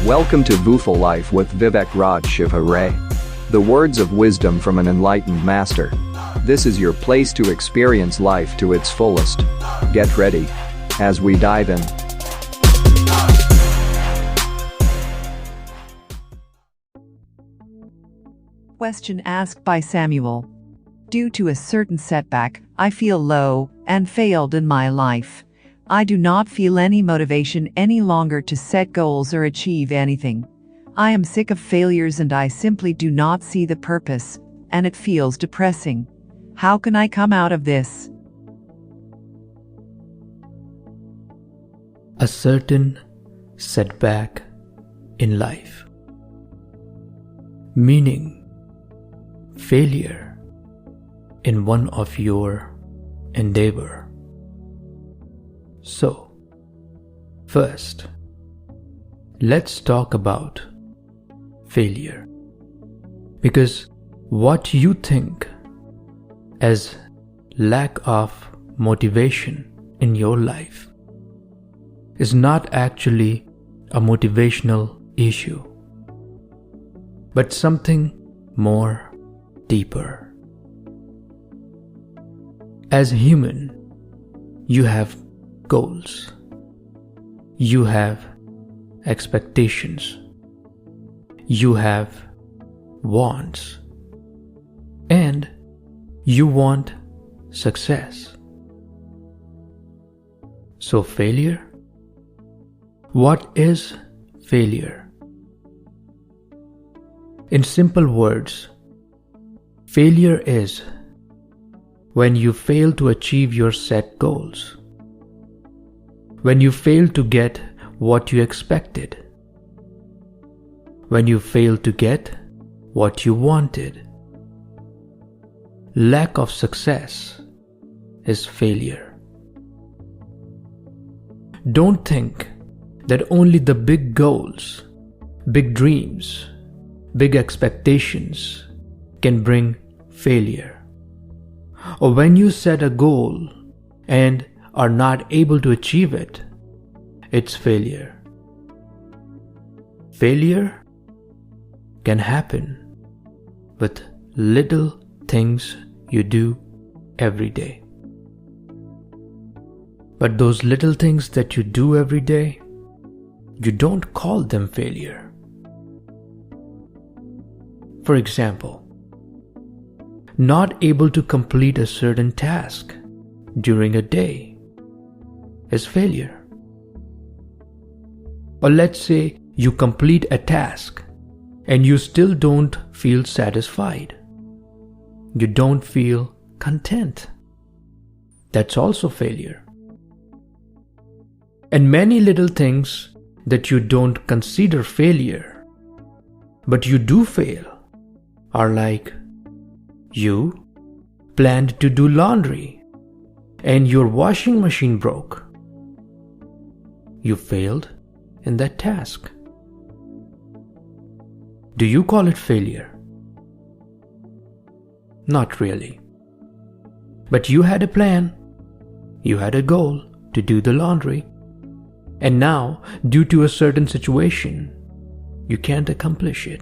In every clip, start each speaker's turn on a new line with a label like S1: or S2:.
S1: Welcome to Buful Life with Vivek Raj Shiva Ray. The words of wisdom from an enlightened master. This is your place to experience life to its fullest. Get ready as we dive in.
S2: Question asked by Samuel. Due to a certain setback, I feel low and failed in my life. I do not feel any motivation any longer to set goals or achieve anything. I am sick of failures and I simply do not see the purpose, and it feels depressing. How can I come out of this?
S3: A certain setback in life, meaning failure in one of your endeavor. So, first, let's talk about failure, because what you think as lack of motivation in your life is not actually a motivational issue, but something more deeper. As human, you have goals. You have expectations. You have wants. And you want success. So failure? What is failure? In simple words, failure is when you fail to achieve your set goals. When you fail to get what you expected. When you fail to get what you wanted. Lack of success is failure. Don't think that only the big goals, big dreams, big expectations can bring failure. Or when you set a goal and are not able to achieve it, it's failure. Failure can happen with little things you do every day. But those little things that you do every day, you don't call them failure. For example, not able to complete a certain task during a day is failure. Or let's say you complete a task and you still don't feel satisfied. You don't feel content. That's also failure. And many little things that you don't consider failure, but you do fail, are like you planned to do laundry and your washing machine broke. You failed in that task. Do you call it failure? Not really. But you had a plan, you had a goal to do the laundry, and now, due to a certain situation, you can't accomplish it.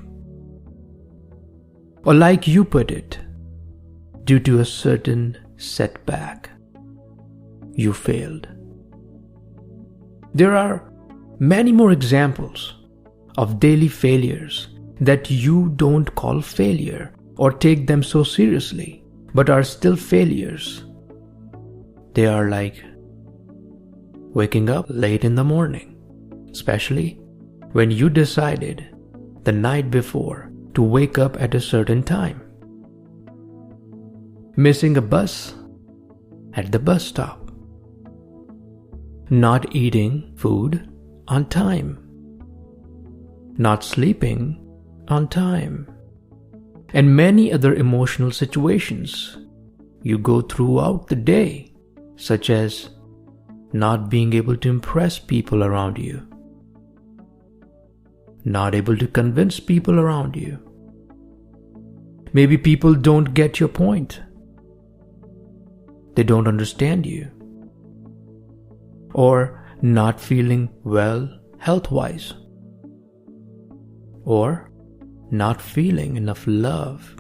S3: Or like you put it, due to a certain setback, you failed. There are many more examples of daily failures that you don't call failure or take them so seriously, but are still failures. They are like waking up late in the morning, especially when you decided the night before to wake up at a certain time. Missing a bus at the bus stop. Not eating food on time. Not sleeping on time. And many other emotional situations you go throughout the day, such as not being able to impress people around you. Not able to convince people around you. Maybe people don't get your point. They don't understand you. Or not feeling well health-wise. or not feeling enough love.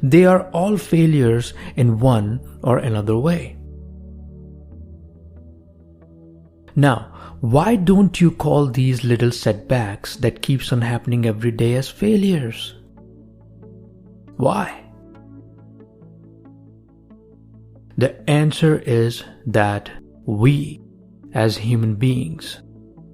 S3: They are all failures in one or another way. Now, why don't you call these little setbacks that keeps on happening every day as failures? Why? The answer is that we, as human beings,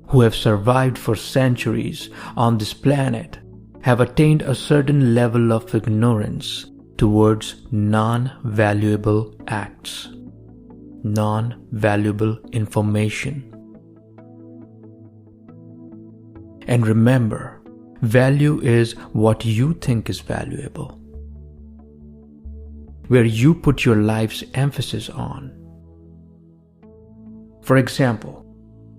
S3: who have survived for centuries on this planet, have attained a certain level of ignorance towards non-valuable acts, non-valuable information. And remember, value is what you think is valuable, where you put your life's emphasis on. For example,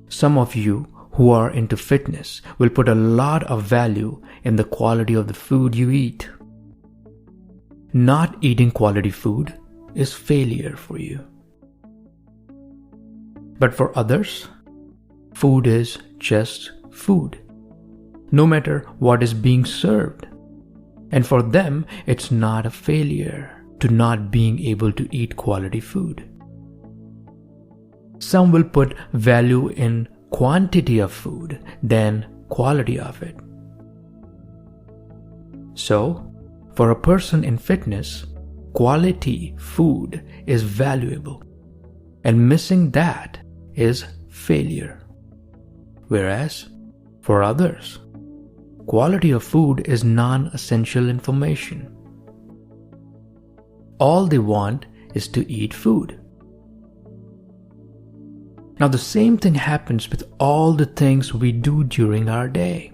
S3: some of you who are into fitness will put a lot of value in the quality of the food you eat. Not eating quality food is failure for you. But for others, food is just food, no matter what is being served. And for them, it's not a failure to not being able to eat quality food. Some will put value in quantity of food than quality of it. So, for a person in fitness, quality food is valuable, and missing that is failure. Whereas, for others, quality of food is non-essential information. All they want is to eat food. Now, the same thing happens with all the things we do during our day.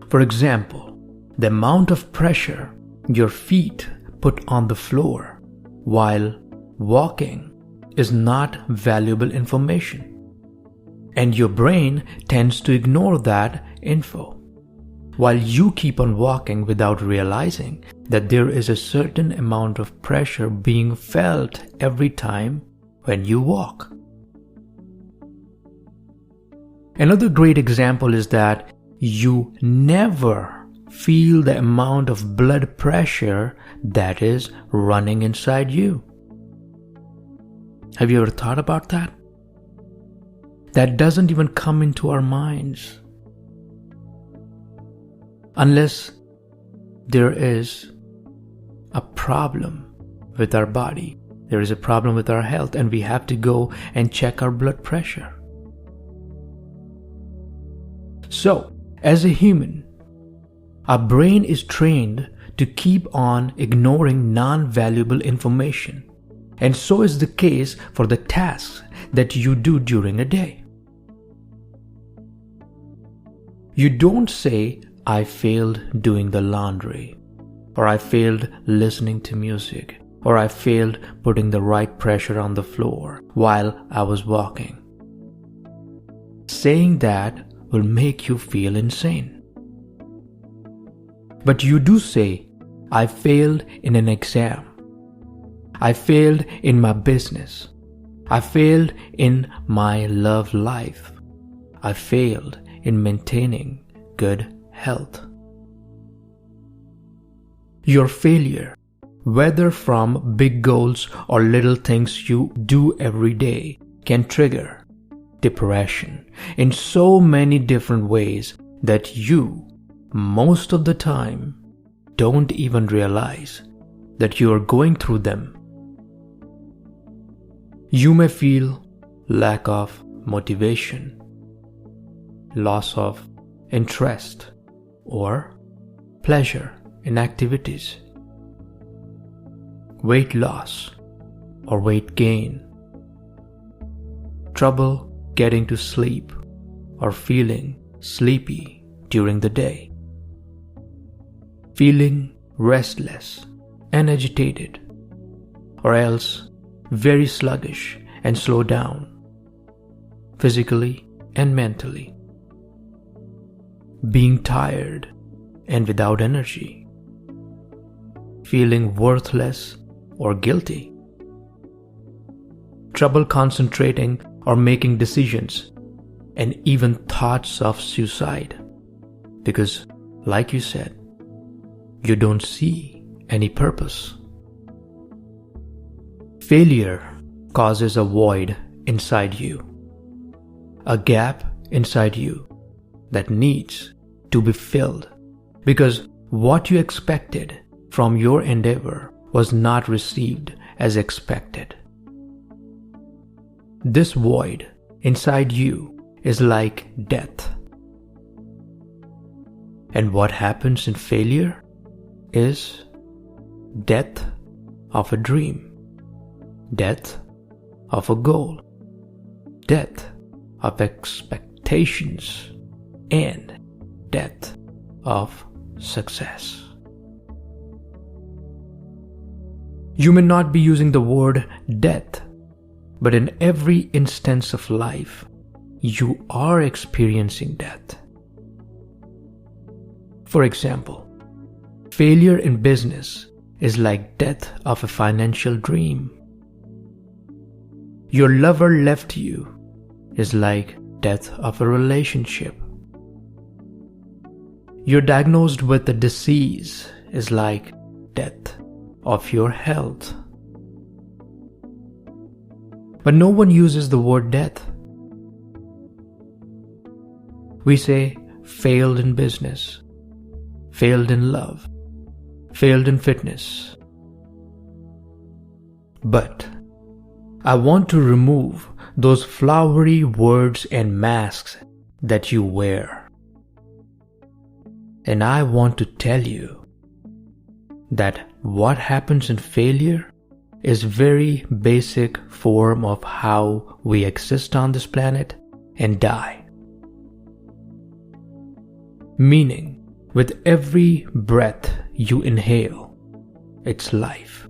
S3: For example, the amount of pressure your feet put on the floor while walking is not valuable information, and your brain tends to ignore that info, while you keep on walking without realizing that there is a certain amount of pressure being felt every time when you walk. Another great example is that you never feel the amount of blood pressure that is running inside you. Have you ever thought about that? That doesn't even come into our minds unless there is a problem with our body. There is a problem with our health, and we have to go and check our blood pressure. So, as a human, our brain is trained to keep on ignoring non-valuable information. And so is the case for the tasks that you do during a day. You don't say, I failed doing the laundry, or I failed listening to music, or I failed putting the right pressure on the floor while I was walking. Saying that will make you feel insane. But you do say, I failed in an exam. I failed in my business. I failed in my love life. I failed in maintaining good health. Your failure, whether from big goals or little things you do every day, can trigger depression in so many different ways that you, most of the time, don't even realize that you are going through them. You may feel lack of motivation, loss of interest, or pleasure in activities, weight loss or weight gain, trouble getting to sleep or feeling sleepy during the day, feeling restless and agitated, or else very sluggish and slow down, physically and mentally, being tired and without energy, feeling worthless or guilty, trouble concentrating or making decisions, and even thoughts of suicide. Because, like you said, you don't see any purpose. Failure causes a void inside you, a gap inside you that needs to be filled because what you expected from your endeavor was not received as expected. This void inside you is like death. And what happens in failure is death of a dream, death of a goal, death of expectations, and death of success. You may not be using the word death, but in every instance of life, you are experiencing death. For example, failure in business is like death of a financial dream. Your lover left you is like death of a relationship. You're diagnosed with a disease is like death of your health. But no one uses the word death. We say failed in business, failed in love, failed in fitness. But I want to remove those flowery words and masks that you wear. And I want to tell you that what happens in failure is very basic form of how we exist on this planet and die. Meaning, with every breath you inhale, it's life.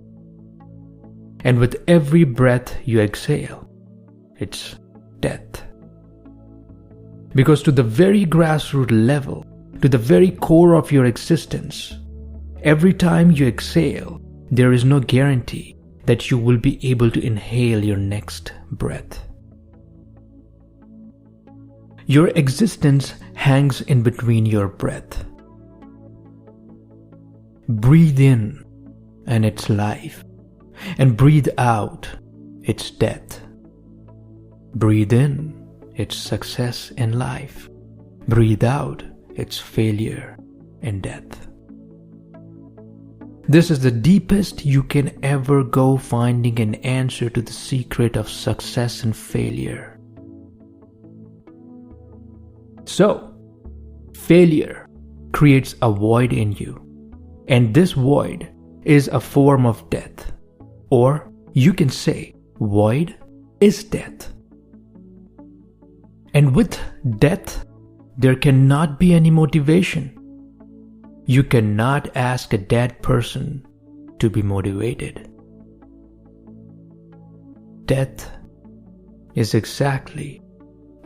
S3: And with every breath you exhale, it's death. Because to the very grassroots level, to the very core of your existence, every time you exhale, there is no guarantee that you will be able to inhale your next breath. Your existence hangs in between your breath. Breathe in, and it's life. And breathe out, it's death. Breathe in, it's success and life. Breathe out, it's failure and death. This is the deepest you can ever go, finding an answer to the secret of success and failure. So, failure creates a void in you, and this void is a form of death. Or you can say, void is death. And with death, there cannot be any motivation. You cannot ask a dead person to be motivated. Death is exactly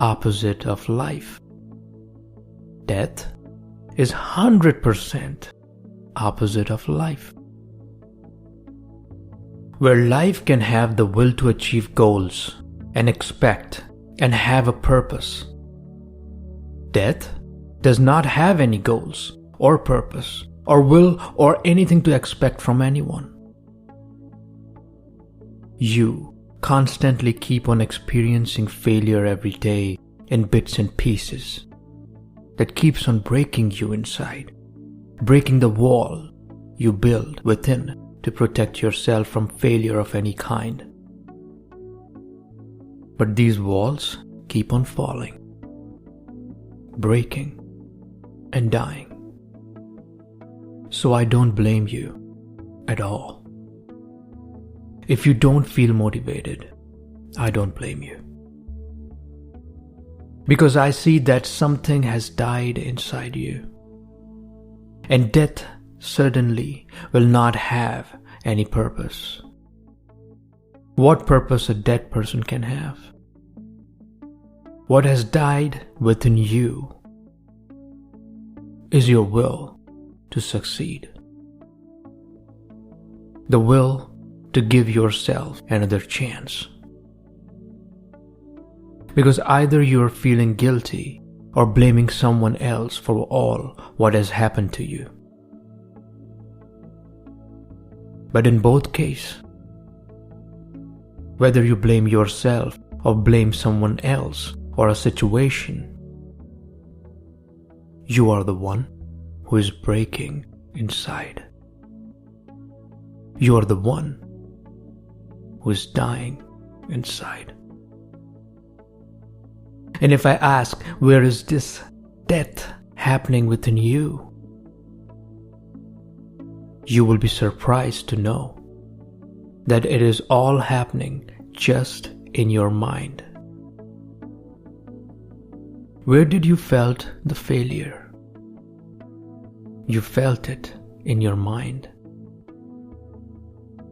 S3: opposite of life. Death is 100% opposite of life. Where life can have the will to achieve goals and expect and have a purpose, death does not have any goals or purpose or will or anything to expect from anyone. You constantly keep on experiencing failure every day in bits and pieces that keeps on breaking you inside, breaking the wall you build within to protect yourself from failure of any kind. But these walls keep on falling, breaking, and dying. So I don't blame you at all. If you don't feel motivated, I don't blame you. Because I see that something has died inside you. And death certainly will not have any purpose. What purpose a dead person can have? What has died within you is your will to succeed. The will to give yourself another chance. Because either you're feeling guilty or blaming someone else for all what has happened to you. But in both cases, whether you blame yourself or blame someone else or a situation, you are the one who is breaking inside. You are the one who is dying inside. And if I ask, where is this death happening within you? You will be surprised to know that it is all happening just in your mind. Where did you felt the failure? You felt it in your mind.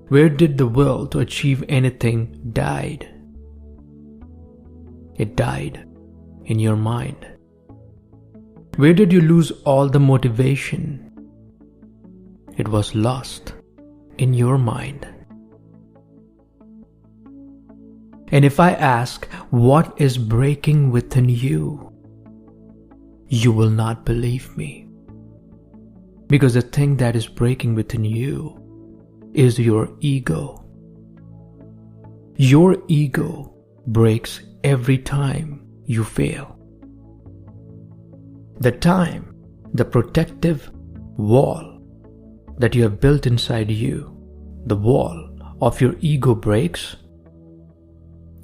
S3: Where did the will to achieve anything died? It died in your mind. Where did you lose all the motivation? It was lost in your mind. And if I ask, what is breaking within you? You will not believe me. Because the thing that is breaking within you is your ego. Your ego breaks every time you fail. The time the protective wall that you have built inside you, the wall of your ego breaks,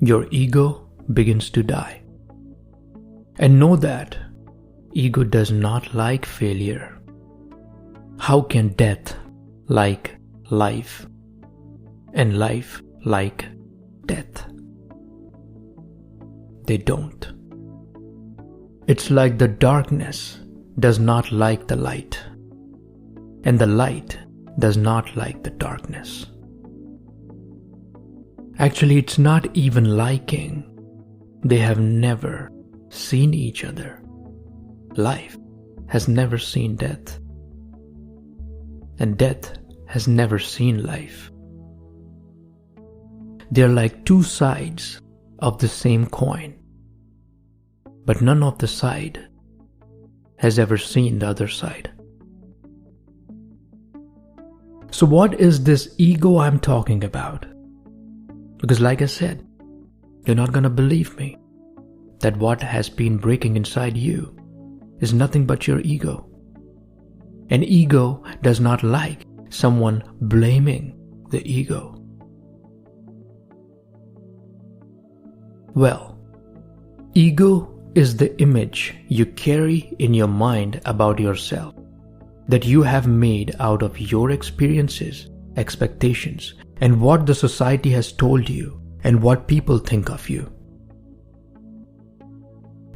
S3: your ego begins to die. And know that ego does not like failure. How can death like life and life like death? They don't. It's like the darkness does not like the light, and the light does not like the darkness. Actually, it's not even liking. They have never seen each other. Life has never seen death, and death has never seen life. They're like two sides of the same coin, but none of the side has ever seen the other side. So what is this ego I'm talking about? Because like I said, you're not gonna believe me that what has been breaking inside you is nothing but your ego. And ego does not like someone blaming the ego. Well, ego is the image you carry in your mind about yourself that you have made out of your experiences, expectations, and what the society has told you and what people think of you.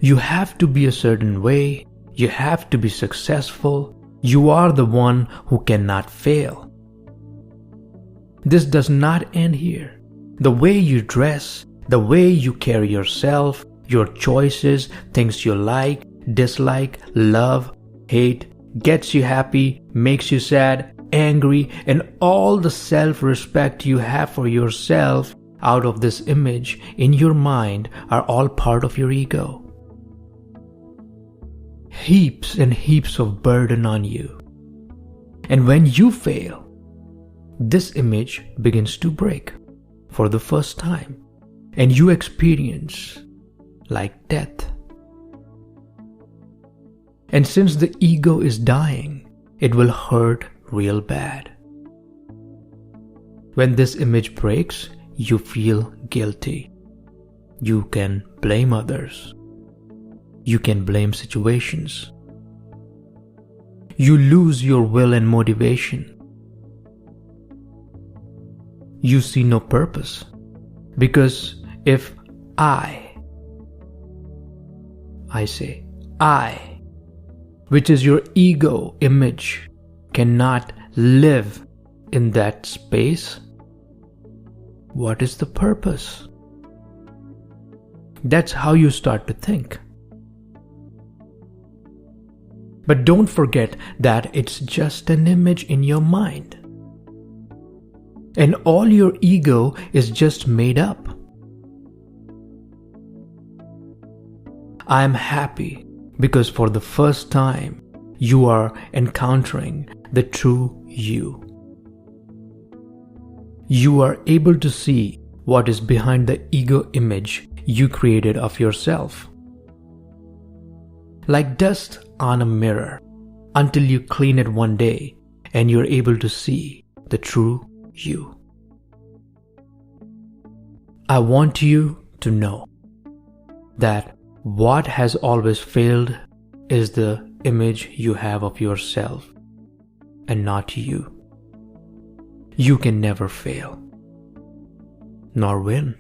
S3: You have to be a certain way, you have to be successful, you are the one who cannot fail. This does not end here. The way you dress, the way you carry yourself, your choices, things you like, dislike, love, hate, gets you happy, makes you sad, angry, and all the self-respect you have for yourself out of this image in your mind are all part of your ego. Heaps and heaps of burden on you. And when you fail, this image begins to break for the first time, and you experience like death. And since the ego is dying, it will hurt real bad. When this image breaks, you feel guilty. You can blame others. You can blame situations. You lose your will and motivation. You see no purpose. Because if I say I, which is your ego image, cannot live in that space, what is the purpose? That's how you start to think. But don't forget that it's just an image in your mind. And all your ego is just made up. I am happy because for the first time, you are encountering the true you. You are able to see what is behind the ego image you created of yourself. Like dust on a mirror, until you clean it one day and you're able to see the true you. I want you to know that what has always failed is the image you have of yourself and not you. You can never fail, nor win.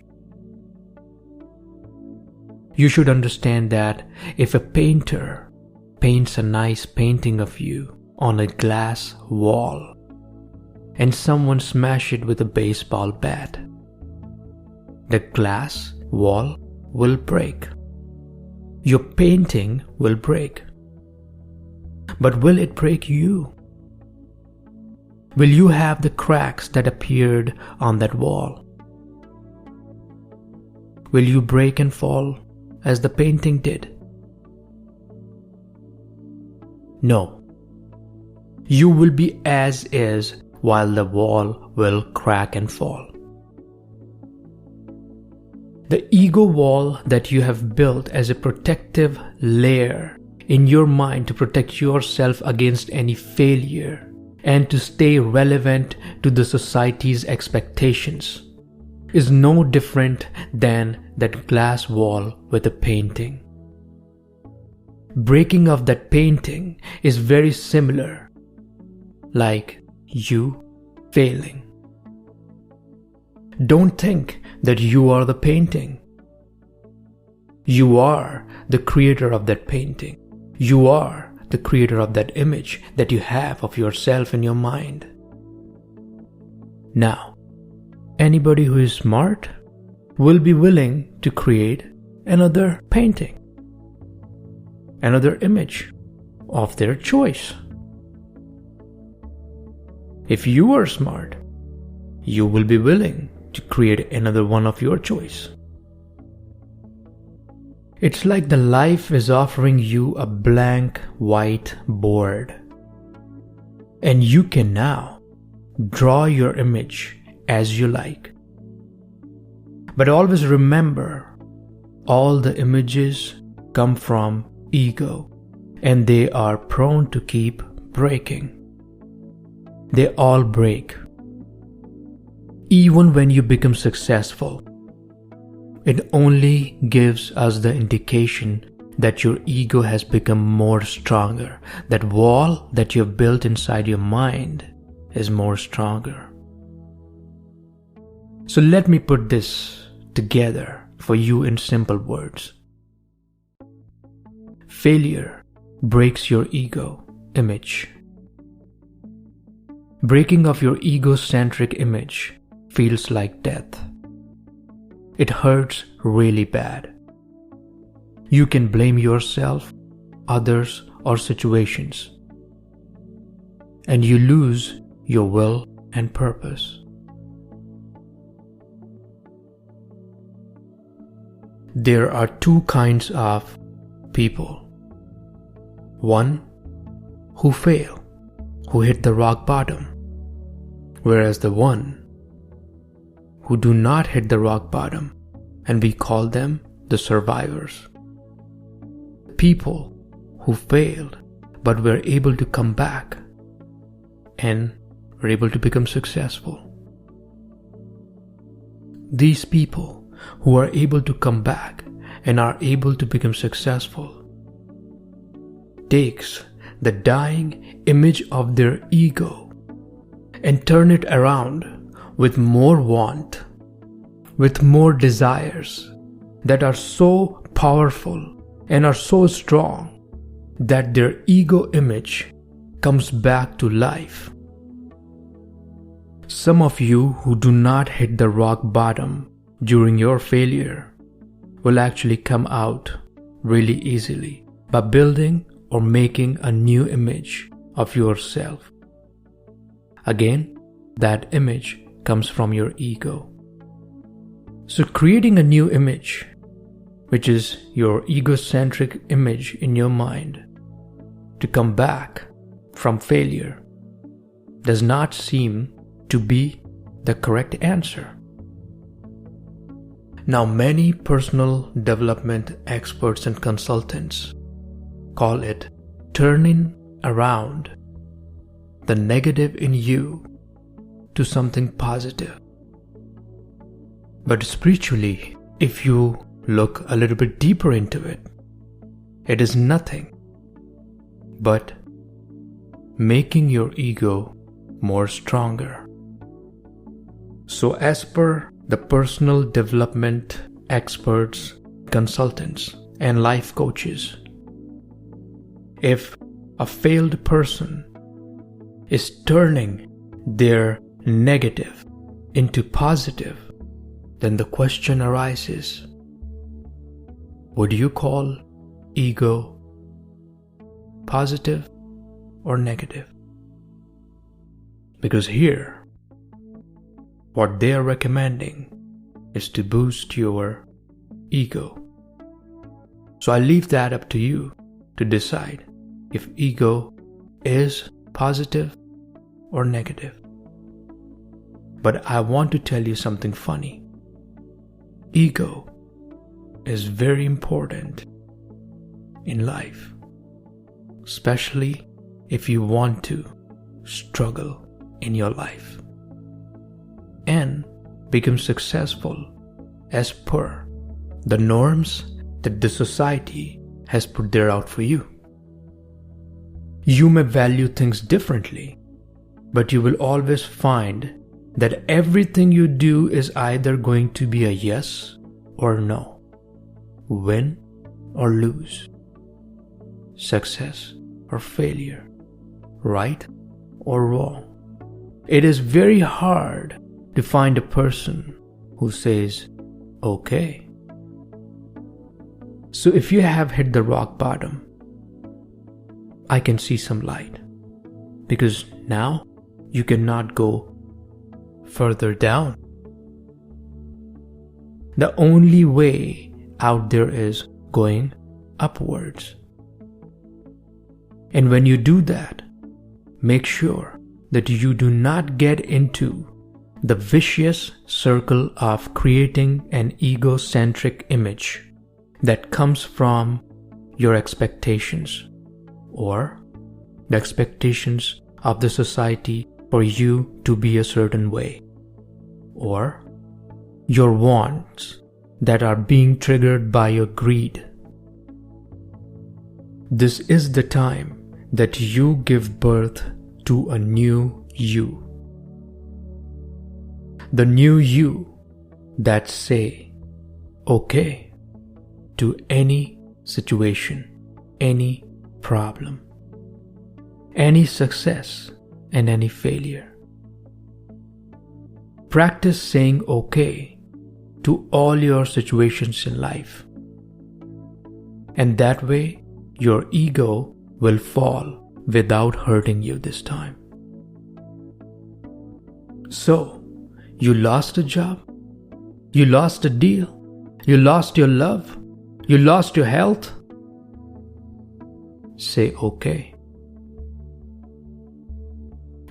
S3: You should understand that if a painter paints a nice painting of you on a glass wall and someone smashes it with a baseball bat, the glass wall will break. Your painting will break. But will it break you? Will you have the cracks that appeared on that wall? Will you break and fall as the painting did? No. You will be as is while the wall will crack and fall. The ego wall that you have built as a protective layer in your mind to protect yourself against any failure and to stay relevant to the society's expectations is no different than that glass wall with a painting. Breaking of that painting is very similar, like you failing. Don't think that you are the painting. You are the creator of that painting. You are the creator of that image that you have of yourself in your mind. Now, anybody who is smart will be willing to create another painting, another image of their choice. If you are smart, you will be willing to create another one of your choice. It's like the life is offering you a blank white board, and you can now draw your image as you like. But always remember, all the images come from ego, and they are prone to keep breaking. They all break. Even when you become successful, it only gives us the indication that your ego has become more stronger. That wall that you've built inside your mind is more stronger. So let me put this together for you in simple words. Failure breaks your ego image. Breaking of your egocentric image feels like death. It hurts really bad. You can blame yourself, others, or situations, and you lose your will and purpose. There are two kinds of people. One, who fail, who hit the rock bottom, whereas the one who do not hit the rock bottom, and we call them the survivors. People who failed but were able to come back and were able to become successful. These people who are able to come back and are able to become successful takes the dying image of their ego and turn it around with more want, with more desires that are so powerful and are so strong that their ego image comes back to life. Some of you who do not hit the rock bottom during your failure will actually come out really easily by building or making a new image of yourself. Again, that image comes from your ego. So creating a new image which is your egocentric image in your mind, to come back from failure does not seem to be the correct answer. Now, many personal development experts and consultants call it turning around the negative in you to something positive. But spiritually, if you look a little bit deeper into it, it is nothing but making your ego more stronger. So as per the personal development experts, consultants, and life coaches, if a failed person is turning their negative into positive, then the question arises, would you call ego positive or negative? Because here, what they are recommending is to boost your ego. So I leave that up to you to decide if ego is positive or negative. But I want to tell you something funny. Ego is very important in life, especially if you want to struggle in your life and become successful as per the norms that the society has put there out for you. You may value things differently, but you will always find that everything you do is either going to be a yes or no, win or lose, success or failure, right or wrong. It is very hard to find a person who says, okay. So if you have hit the rock bottom, I can see some light, because now you cannot go further down. The only way out there is going upwards. And when you do that, make sure that you do not get into the vicious circle of creating an egocentric image that comes from your expectations or the expectations of the society for you to be a certain way, or your wants that are being triggered by your greed. This is the time that you give birth to a new you. The new you that say okay to any situation, any problem, any success and any failure. Practice saying okay to all your situations in life. And that way your ego will fall without hurting you this time. So, you lost a job, you lost a deal, you lost your love, you lost your health. Say okay.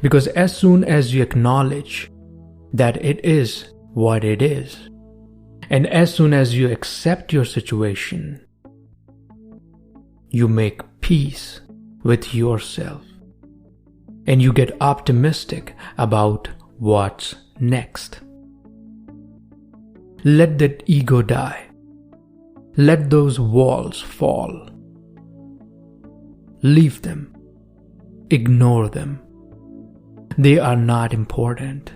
S3: Because as soon as you acknowledge that it is what it is, and as soon as you accept your situation, you make peace with yourself and you get optimistic about what's next. Let that ego die. Let those walls fall. Leave them. Ignore them. They are not important.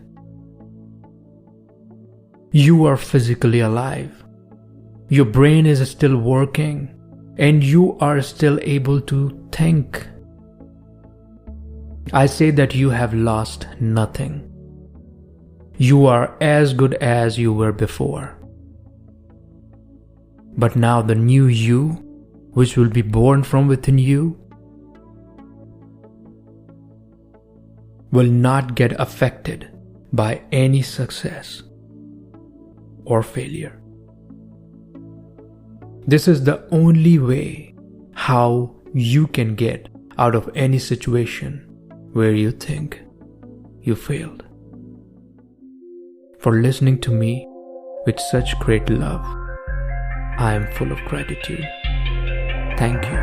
S3: You are physically alive. Your brain is still working and you are still able to think. I say that you have lost nothing. You are as good as you were before. But now the new you, which will be born from within you, will not get affected by any success or failure. This is the only way how you can get out of any situation where you think you failed. For listening to me with such great love, I am full of gratitude. Thank you.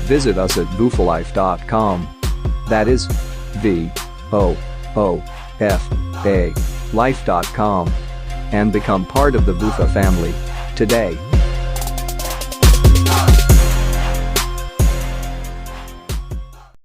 S1: Visit us at voofalife.com. That is VOOFA life.com and become part of the VOOFA family today.